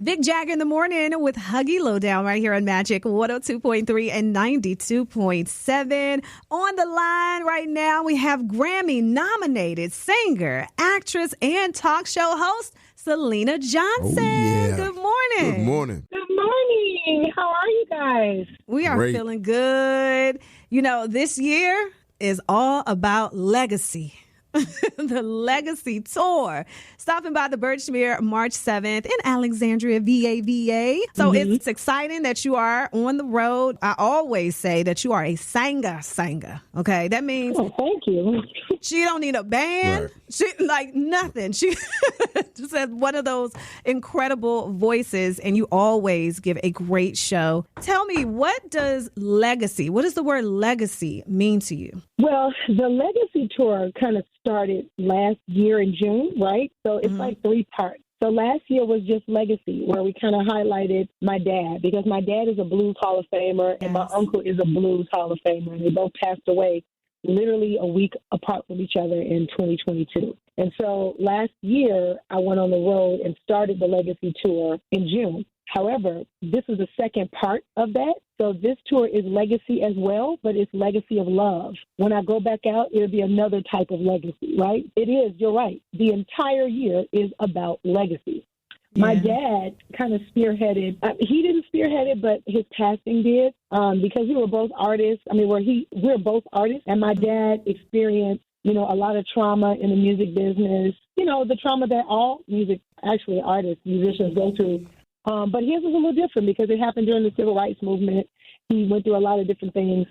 Big Jagger in the morning with Huggy Lowdown right here on Magic 102.3 and 92.7. On the line right now, we have Grammy nominated singer, actress, and talk show host, Syleena Johnson. Oh, yeah. Good morning. Good morning. Good morning. How are you guys? We are Great. feeling good. You know, this year is all about legacy. The Legacy Tour, stopping by the Birchmere March 7th in Alexandria, VA. So It's exciting that you are on the road. I always say that you are a singer. Okay, that means thank you. She don't need a band. Right. She like nothing. She just has one of those incredible voices, and you always give a great show. Tell me, what does the word legacy mean to you? Well, the Legacy Tour kind of started last year in June, right? So it's like 3 parts. So last year was just Legacy, where we kind of highlighted my dad, because my dad is a Blues Hall of Famer and my uncle is a Blues Hall of Famer. And they both passed away literally a week apart from each other in 2022. And so last year, I went on the road and started the Legacy Tour in June. However, this is the second part of that. So this tour is legacy as well, but it's legacy of love. When I go back out, it'll be another type of legacy, right? It is, you're right. The entire year is about legacy. Yeah. My dad kind of spearheaded. He didn't spearhead it, but his passing did, because we were both artists. We're both artists, and my dad experienced, a lot of trauma in the music business. The trauma that all musicians go through. But his was a little different because it happened during the Civil Rights Movement. He went through a lot of different things.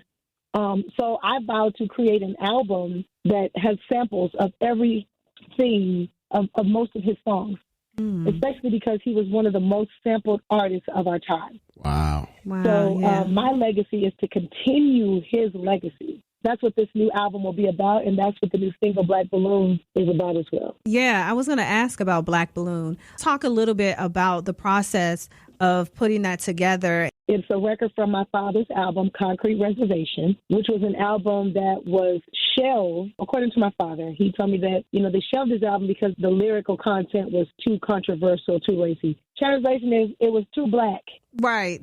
So I vowed to create an album that has samples of everything of most of his songs, especially because he was one of the most sampled artists of our time. Wow. So my legacy is to continue his legacy. That's what this new album will be about, and that's what the new single Black Balloon is about as well. Yeah, I was going to ask about Black Balloon. Talk a little bit about the process of putting that together. It's a record from my father's album, Concrete Reservation, which was an album that was shelved, according to my father. He told me that, they shelved his album because the lyrical content was too controversial, too racy. Translation is, it was too black. Right.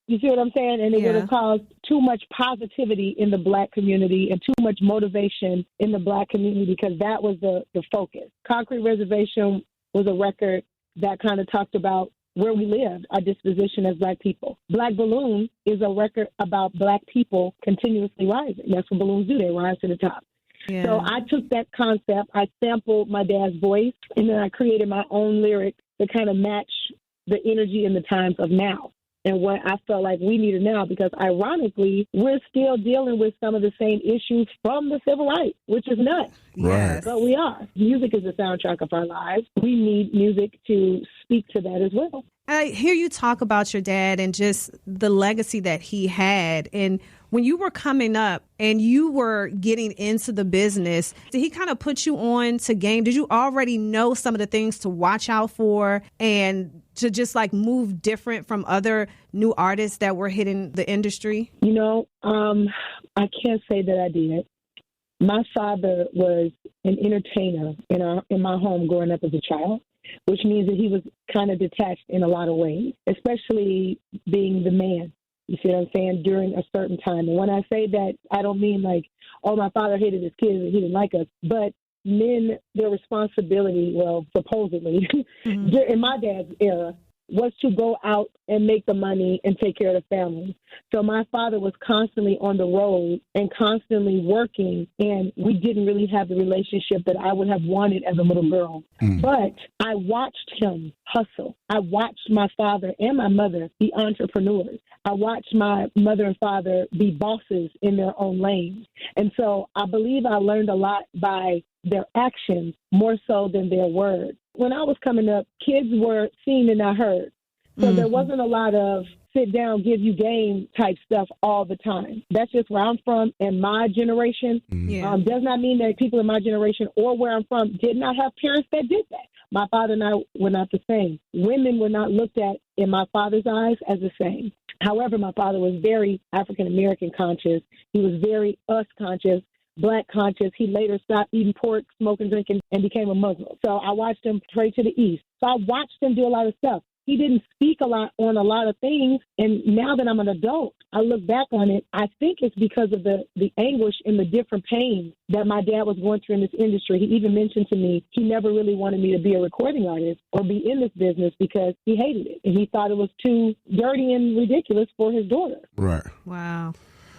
You see what I'm saying? And it would have caused too much positivity in the Black community and too much motivation in the Black community, because that was the focus. Concrete Reservation was a record that kind of talked about where we lived, our disposition as Black people. Black Balloon is a record about Black people continuously rising. That's what balloons do. They rise to the top. Yeah. So I took that concept, I sampled my dad's voice, and then I created my own lyric to kind of match the energy in the times of now. And what I felt like we needed now, because ironically, we're still dealing with some of the same issues from the civil rights, which is nuts. Right. But we are. Music is the soundtrack of our lives. We need music to speak to that as well. I hear you talk about your dad and just the legacy that he had. And when you were coming up and you were getting into the business, did he kind of put you on to game? Did you already know some of the things to watch out for and to just like move different from other new artists that were hitting the industry? I can't say that I did. My father was an entertainer in my home growing up as a child, which means that he was kind of detached in a lot of ways, especially being the man. You see what I'm saying? During a certain time. And when I say that, I don't mean like, my father hated his kids and he didn't like us. But men, their responsibility, supposedly, in my dad's era, was to go out and make the money and take care of the family. So my father was constantly on the road and constantly working, and we didn't really have the relationship that I would have wanted as a little girl. But I watched him hustle. I watched my father and my mother be entrepreneurs. I watched my mother and father be bosses in their own lanes. And so I believe I learned a lot by their actions more so than their words. When I was coming up, kids were seen and not heard. So there wasn't a lot of sit down, give you game type stuff all the time. That's just where I'm from and my generation. Does not mean that people in my generation or where I'm from did not have parents that did that. My father and I were not the same. Women were not looked at in my father's eyes as the same. However, my father was very African-American conscious. He was very us conscious. Black conscious. He later stopped eating pork, smoking, drinking, and became a Muslim. So I watched him pray to the East. So I watched him do a lot of stuff. He didn't speak a lot on a lot of things. And now that I'm an adult, I look back on it. I think it's because of the anguish and the different pain that my dad was going through in this industry. He even mentioned to me he never really wanted me to be a recording artist or be in this business because he hated it. And he thought it was too dirty and ridiculous for his daughter. Right. Wow.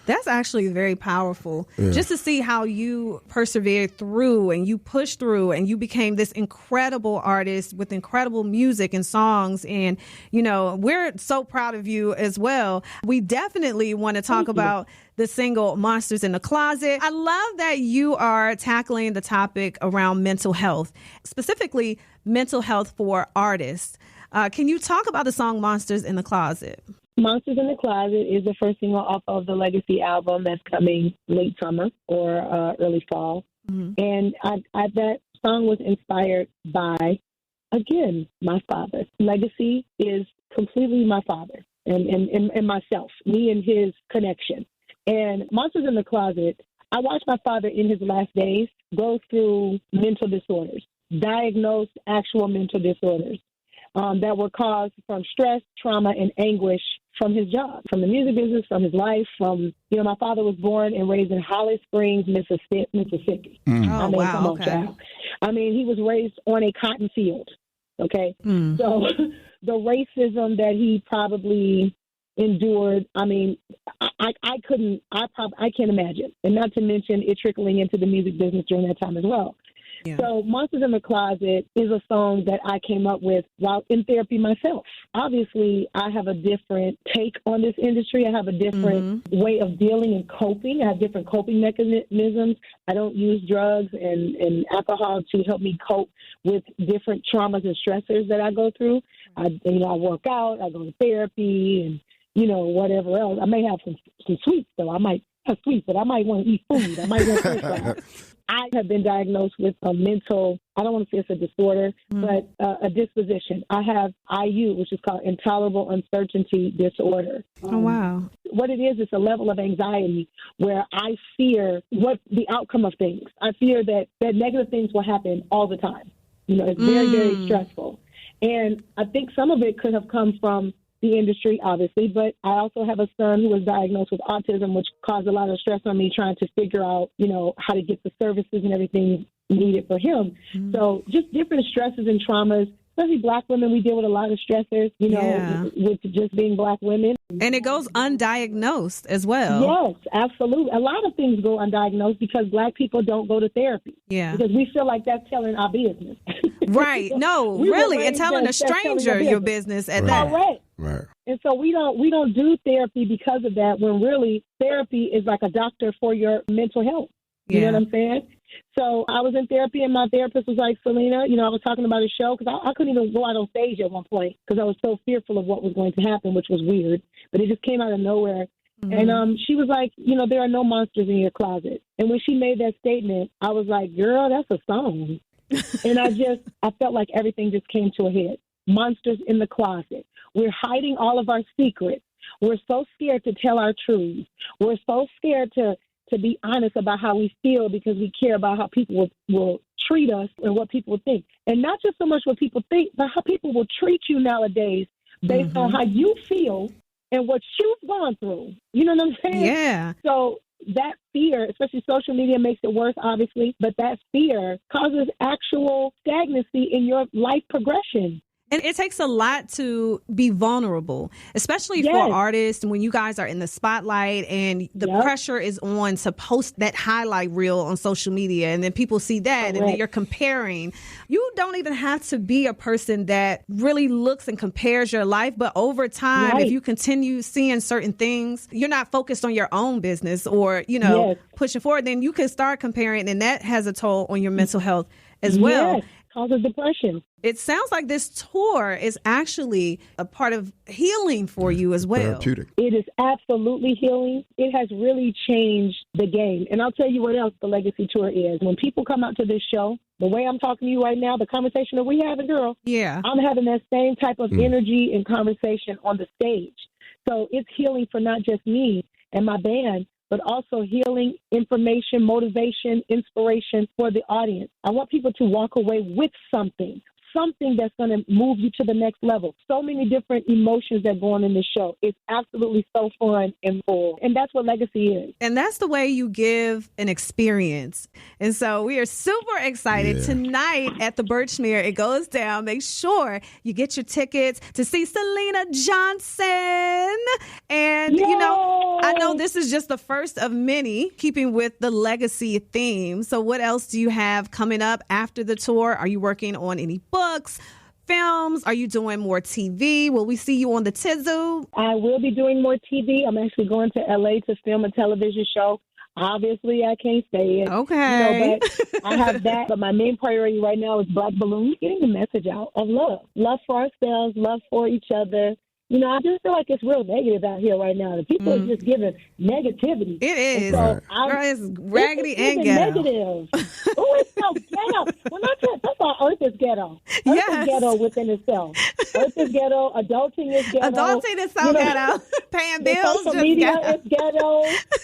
That's actually very powerful. Yeah. Just to see how you persevered through and you pushed through and you became this incredible artist with incredible music and songs. And, you know, we're so proud of you as well. We definitely want to talk about the single Monsters in the Closet. I love that you are tackling the topic around mental health, specifically mental health for artists. Can you talk about the song Monsters in the Closet? Monsters in the Closet is the first single off of the Legacy album that's coming late summer or early fall. Mm-hmm. And that song was inspired by, again, my father. Legacy is completely my father and myself, me and his connection. And Monsters in the Closet, I watched my father in his last days go through mental disorders, diagnosed actual mental disorders. That were caused from stress, trauma, and anguish from his job, from the music business, from his life, from, you know, my father was born and raised in Holly Springs, Mississippi. Mm. I mean, come on, child. I mean, he was raised on a cotton field, okay? Mm. So the racism that he probably endured, I mean, I can't imagine. And not to mention it trickling into the music business during that time as well. Yeah. So Monsters in the Closet is a song that I came up with while in therapy myself. Obviously, I have a different take on this industry. I have a different way of dealing and coping. I have different coping mechanisms. I don't use drugs and alcohol to help me cope with different traumas and stressors that I go through. I work out, I go to therapy, and, you know, whatever else. I may have some sweets, though. I might have sweets, but I might want to eat food. I might want to I have been diagnosed with a mental, I don't want to say it's a disorder, but a disposition. I have IU, which is called Intolerable Uncertainty Disorder. Oh, wow. What it is, it's a level of anxiety where I fear what the outcome of things. I fear that negative things will happen all the time. You know, it's very, very stressful. And I think some of it could have come from the industry, obviously, but I also have a son who was diagnosed with autism, which caused a lot of stress on me trying to figure out, you know, how to get the services and everything needed for him. Mm-hmm. So just different stresses and traumas, especially Black women, we deal with a lot of stressors, you know, with just being Black women. And it goes undiagnosed as well. Yes, absolutely. A lot of things go undiagnosed because Black people don't go to therapy. Yeah. Because we feel like that's telling our business. Right. No, really. And telling a stranger your business at that. Correct. Right. And so we don't do therapy because of that, when really therapy is like a doctor for your mental health. You know what I'm saying? So I was in therapy and my therapist was like, Syleena, you know, I was talking about a show because I couldn't even go out on stage at one point because I was so fearful of what was going to happen, which was weird. But it just came out of nowhere. Mm-hmm. And she was like, you know, there are no monsters in your closet. And when she made that statement, I was like, girl, that's a song. And I felt like everything just came to a head. Monsters in the closet. We're hiding all of our secrets. We're so scared to tell our truths. We're so scared to be honest about how we feel because we care about how people will treat us and what people think. And not just so much what people think, but how people will treat you nowadays based on how you feel and what you've gone through. You know what I'm saying? Yeah. So that fear, especially social media, makes it worse, obviously, but that fear causes actual stagnancy in your life progression. And it takes a lot to be vulnerable, especially for artists when you guys are in the spotlight and the pressure is on to post that highlight reel on social media. And then people see that and then you're comparing. You don't even have to be a person that really looks and compares your life. But over time, if you continue seeing certain things, you're not focused on your own business or, you know, pushing forward, then you can start comparing. And that has a toll on your mental health as well. Causes depression. It sounds like this tour is actually a part of healing for you as well. Therapeutic. It is absolutely healing. It has really changed the game. And I'll tell you what else the Legacy Tour is. When people come out to this show, the way I'm talking to you right now, the conversation that we having, girl, I'm having that same type of energy and conversation on the stage. So it's healing for not just me and my band, but also healing, information, motivation, inspiration for the audience. I want people to walk away with something that's going to move you to the next level. So many different emotions that go on in this show. It's absolutely so fun and full. And that's what legacy is. And that's the way you give an experience. And so we are super excited tonight at the Birchmere. It goes down. Make sure you get your tickets to see Syleena Johnson. And, you know, I know this is just the first of many, keeping with the legacy theme. So what else do you have coming up after the tour? Are you working on any books, films? Are you doing more TV? Will we see you on the Tizu? I will be doing more TV. I'm actually going to LA to film a television show. Obviously, I can't say it. Okay. You know, but I have that. But my main priority right now is Black Balloons, getting the message out of love. Love for ourselves, love for each other. You know, I just feel like it's real negative out here right now. The people are just giving negativity. It is. So Girl, it's raggedy and ghetto. Negative. Oh, it's so ghetto. When I tell that's why Earth is ghetto. Earth is ghetto within itself. Earth is ghetto. Adulting is ghetto. Adulting is so ghetto. Paying bills social just media ghetto. is ghetto.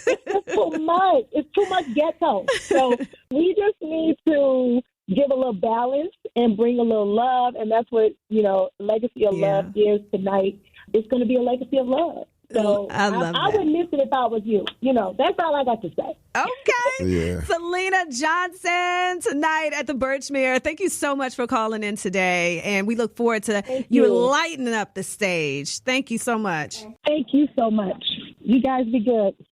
It's just too much. It's too much ghetto. So we just need to give a little balance and bring a little love. And that's what, you know, Legacy of Love is tonight. It's going to be a legacy of love. So I wouldn't miss it if I was you. You know, that's all I got to say. Okay. Syleena Johnson tonight at the Birchmere. Thank you so much for calling in today. And we look forward to you lighting up the stage. Thank you so much. Thank you so much. You guys be good.